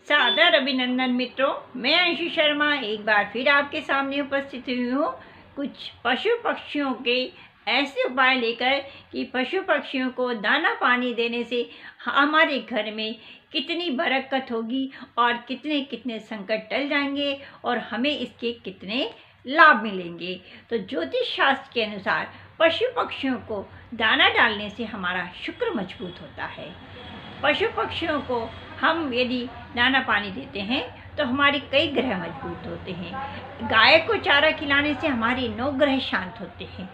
सादर अभिनंदन मित्रों, मैं अंशु शर्मा एक बार फिर आपके सामने उपस्थित हुई हूँ कुछ पशु पक्षियों के ऐसे उपाय लेकर कि पशु पक्षियों को दाना पानी देने से हमारे घर में कितनी बरकत होगी और कितने कितने संकट टल जाएंगे और हमें इसके कितने लाभ मिलेंगे। तो ज्योतिष शास्त्र के अनुसार पशु पक्षियों को दाना डालने से हमारा शुक्र मजबूत होता है। पशु पक्षियों को हम यदि दाना पानी देते हैं तो हमारे कई ग्रह मजबूत होते हैं। गाय को चारा खिलाने से हमारे 9 ग्रह शांत होते हैं।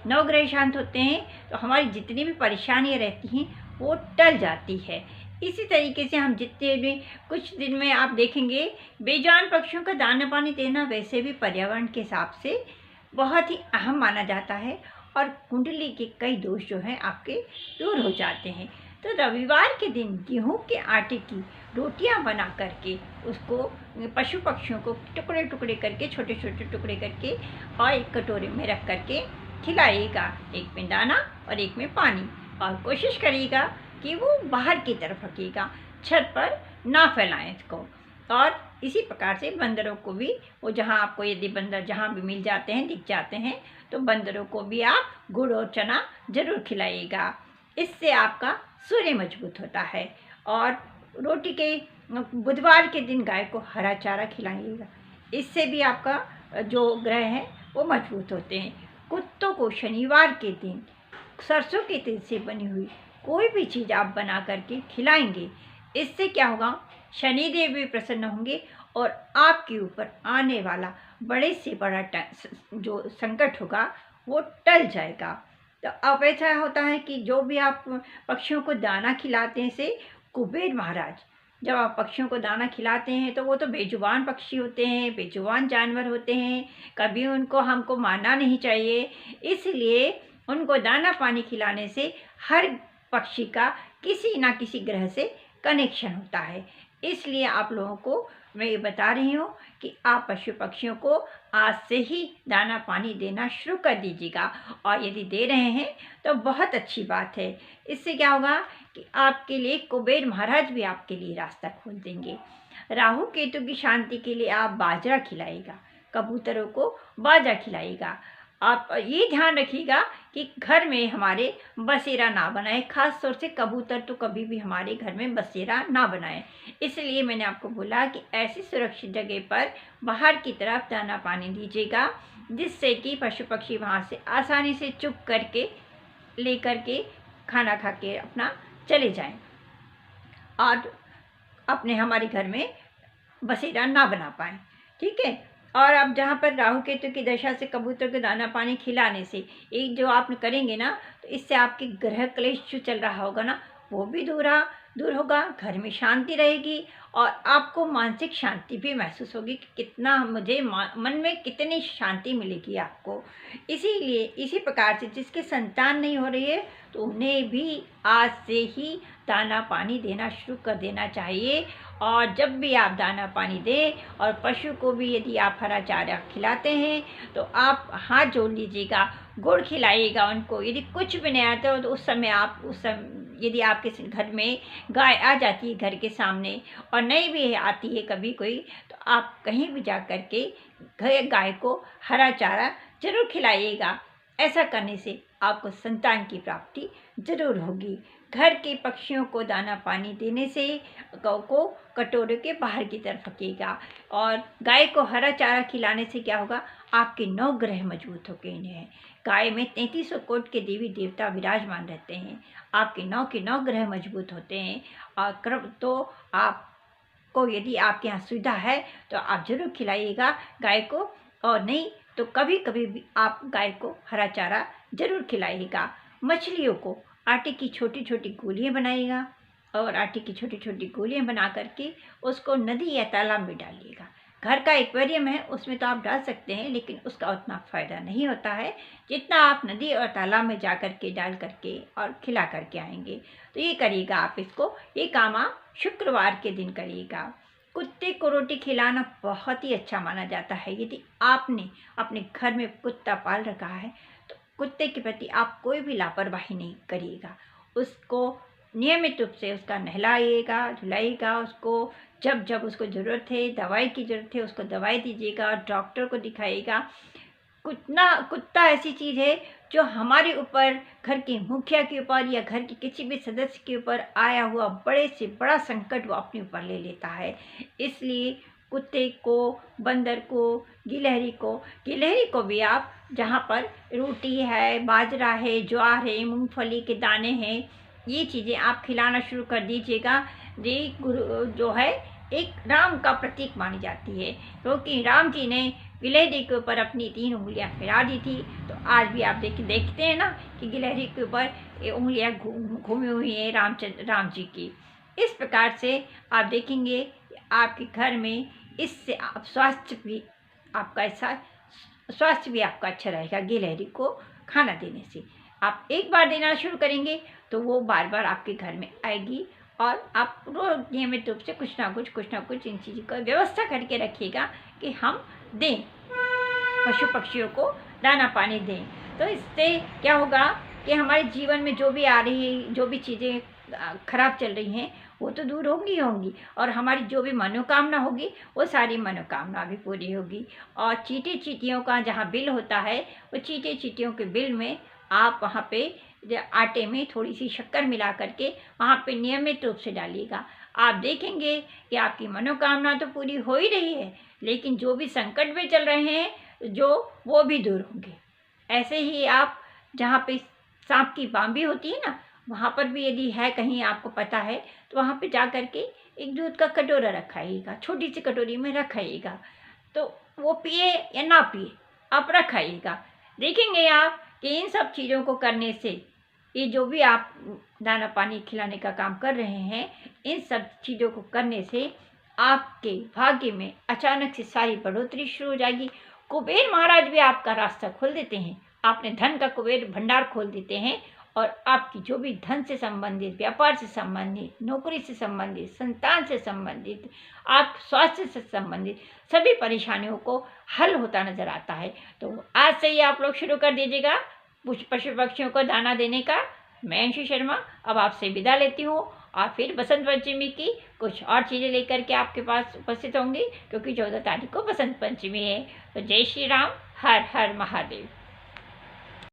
9 ग्रह शांत होते हैं तो हमारी जितनी भी परेशानियां रहती हैं वो टल जाती है। इसी तरीके से हम जितने भी कुछ दिन में आप देखेंगे, बेजान पक्षियों का दाना पानी देना वैसे भी पर्यावरण के हिसाब से बहुत ही अहम माना जाता है और कुंडली के कई दोष जो हैं आपके दूर हो जाते हैं। तो रविवार के दिन गेहूं के आटे की रोटियां बना करके उसको पशु पक्षियों को टुकड़े टुकड़े करके, छोटे छोटे टुकड़े करके और एक कटोरे में रख करके खिलाइएगा, एक में दाना और एक में पानी। और कोशिश करिएगा कि वो बाहर की तरफ रखिएगा, छत पर ना फैलाएं इसको। और इसी प्रकार से बंदरों को भी, वो जहाँ आपको यदि बंदर जहाँ भी मिल जाते हैं, दिख जाते हैं, तो बंदरों को भी आप गुड़ और चना जरूर खिलाइएगा। इससे आपका सूर्य मजबूत होता है। और रोटी के बुधवार के दिन गाय को हरा चारा खिलाइएगा, इससे भी आपका जो ग्रह है वो मजबूत होते हैं। कुत्तों को शनिवार के दिन सरसों के तेल से बनी हुई कोई भी चीज़ आप बना करके खिलाएंगे, इससे क्या होगा, शनिदेव भी प्रसन्न होंगे और आपके ऊपर आने वाला बड़े से बड़ा जो संकट होगा वो टल जाएगा। तो अब ऐसा होता है कि जो भी आप पक्षियों को दाना खिलाते हैं से कुबेर महाराज, जब आप पक्षियों को दाना खिलाते हैं तो वो तो बेजुबान पक्षी होते हैं, बेजुबान जानवर होते हैं, कभी उनको हमको मारना नहीं चाहिए। इसलिए उनको दाना पानी खिलाने से हर पक्षी का किसी ना किसी ग्रह से कनेक्शन होता है। इसलिए आप लोगों को मैं ये बता रही हूँ कि आप पशु पक्षियों को आज से ही दाना पानी देना शुरू कर दीजिएगा। और यदि दे रहे हैं तो बहुत अच्छी बात है। इससे क्या होगा कि आपके लिए कुबेर महाराज भी आपके लिए रास्ता खोल देंगे। राहु केतु की शांति के लिए आप बाजरा खिलाइएगा, कबूतरों को बाजरा खिलाइएगा। आप ये ध्यान रखिएगा कि घर में हमारे बसेरा ना बनाए, खास तौर से कबूतर तो कभी भी हमारे घर में बसेरा ना बनाए। इसलिए मैंने आपको बोला कि ऐसी सुरक्षित जगह पर बाहर की तरफ दाना पानी दीजिएगा, जिससे कि पशु पक्षी वहाँ से आसानी से चुप करके ले करके खाना खा के अपना चले जाएं और अपने हमारे घर में बसेरा ना बना पाएँ। ठीक है। और अब जहाँ पर राहु केतु की दशा से कबूतर को दाना पानी खिलाने से एक जो आप करेंगे ना, तो इससे आपके ग्रह क्लेश जो चल रहा होगा ना वो भी दूर होगा, घर में शांति रहेगी और आपको मानसिक शांति भी महसूस होगी कि कितना मुझे मन में कितनी शांति मिलेगी आपको। इसीलिए इसी प्रकार से जिसके संतान नहीं हो रही है तो उन्हें भी आज से ही दाना पानी देना शुरू कर देना चाहिए। और जब भी आप दाना पानी दें और पशु को भी यदि आप हरा चारा खिलाते हैं तो आप हाथ जोड़ लीजिएगा, गुड़ खिलाइएगा उनको। यदि कुछ भी नहीं आता हो तो उस समय यदि आपके घर में गाय आ जाती है घर के सामने और नहीं भी आती है कभी कोई, तो आप कहीं भी जा कर के गाय को हरा चारा जरूर खिलाइएगा। ऐसा करने से आपको संतान की प्राप्ति जरूर होगी। घर के पक्षियों को दाना पानी देने से गौ को कटोरे के बाहर की तरफ रखिएगा। और गाय को हरा चारा खिलाने से क्या होगा, आपके 9 ग्रह मजबूत होकर हैं। गाय में 3300 कोट के देवी देवता विराजमान रहते हैं, आपके 9 के 9 ग्रह मजबूत होते हैं। और तो आपको यदि आपके यहाँ सुविधा है तो आप जरूर खिलाइएगा गाय को, और नहीं तो कभी कभी भी आप गाय को हरा चारा जरूर खिलाइएगा। मछलियों को आटे की छोटी छोटी गोलियां बनाइएगा और आटे की छोटी छोटी गोलियां बना करके उसको नदी या तालाब में डालिएगा। घर का एक्वेरियम है उसमें तो आप डाल सकते हैं, लेकिन उसका उतना फ़ायदा नहीं होता है जितना आप नदी और तालाब में जा करके डाल करके और खिला करके आएंगे। तो ये करिएगा आप इसको, ये काम आप शुक्रवार के दिन करिएगा। कुत्ते को रोटी खिलाना बहुत ही अच्छा माना जाता है। यदि आपने अपने घर में कुत्ता पाल रखा है तो कुत्ते के प्रति आप कोई भी लापरवाही नहीं करिएगा। उसको नियमित रूप से उसका नहलाइएगा, धुलाइएगा, उसको जब जब उसको ज़रूरत है, दवाई की ज़रूरत है, उसको दवाई दीजिएगा, डॉक्टर को दिखाइएगा। कुत्ता ऐसी चीज़ है जो हमारे ऊपर, घर के मुखिया के ऊपर या घर के किसी भी सदस्य के ऊपर आया हुआ बड़े से बड़ा संकट वो अपने ऊपर ले लेता है। इसलिए कुत्ते को, बंदर को, गिलहरी को भी आप जहाँ पर रोटी है, बाजरा है, ज्वार है, मूंगफली के दाने हैं, ये चीज़ें आप खिलाना शुरू कर दीजिएगा। ये गुरु जो है एक राम का प्रतीक मानी जाती है, क्योंकि राम जी ने गिलहरी के ऊपर अपनी 3 उंगलियां फैला दी थी। तो आज भी आप देखते हैं ना कि गिलहरी के ऊपर ये उंगलियां घूमी हुई हैं राम जी की। इस प्रकार से आप देखेंगे कि आपके घर में इससे आप स्वास्थ्य भी आपका अच्छा रहेगा। गिलहरी को खाना देने से आप एक बार देना शुरू करेंगे तो वो बार बार आपके घर में आएगी, और आप रोज नियमित रूप से कुछ ना कुछ इन चीज़ों का व्यवस्था करके रखिएगा कि हम दें, पशु पक्षियों को दाना पानी दें। तो इससे क्या होगा कि हमारे जीवन में जो भी आ रही है, जो भी चीज़ें खराब चल रही हैं, वो तो दूर होंगी, और हमारी जो भी मनोकामना होगी वो सारी मनोकामना भी पूरी होगी। और चींटियों का जहाँ बिल होता है, वो चींटियों के बिल में आप वहाँ पे आटे में थोड़ी सी शक्कर मिला करके वहाँ पे नियमित रूप से डालिएगा। आप देखेंगे कि आपकी मनोकामना तो पूरी हो ही रही है, लेकिन जो भी संकट में चल रहे हैं वो भी दूर होंगे। ऐसे ही आप जहाँ पे सांप की बांबी होती है ना, वहाँ पर भी यदि है कहीं आपको पता है तो वहाँ पे जा कर के एक दूध का कटोरा रखाइएगा, छोटी सी कटोरी में रखाइएगा, तो वो पिए या ना पिए आप रखाइएगा। देखेंगे आप कि इन सब चीज़ों को करने से, ये जो भी आप दाना पानी खिलाने का काम कर रहे हैं, इन सब चीज़ों को करने से आपके भाग्य में अचानक से सारी बढ़ोतरी शुरू हो जाएगी। कुबेर महाराज भी आपका रास्ता खोल देते हैं, आपने धन का कुबेर भंडार खोल देते हैं, और आपकी जो भी धन से संबंधित, व्यापार से संबंधित, नौकरी से संबंधित, संतान से संबंधित, आप स्वास्थ्य से संबंधित सभी परेशानियों को हल होता नजर आता है। तो आज से ही आप लोग शुरू कर दीजिएगा पशु पक्षियों को दाना देने का। मैं अंशु शर्मा अब आपसे विदा लेती हूँ, और फिर बसंत पंचमी की कुछ और चीज़ें लेकर के आपके पास उपस्थित होंगी, क्योंकि 14 तारीख को बसंत पंचमी है। तो जय श्री राम, हर हर महादेव।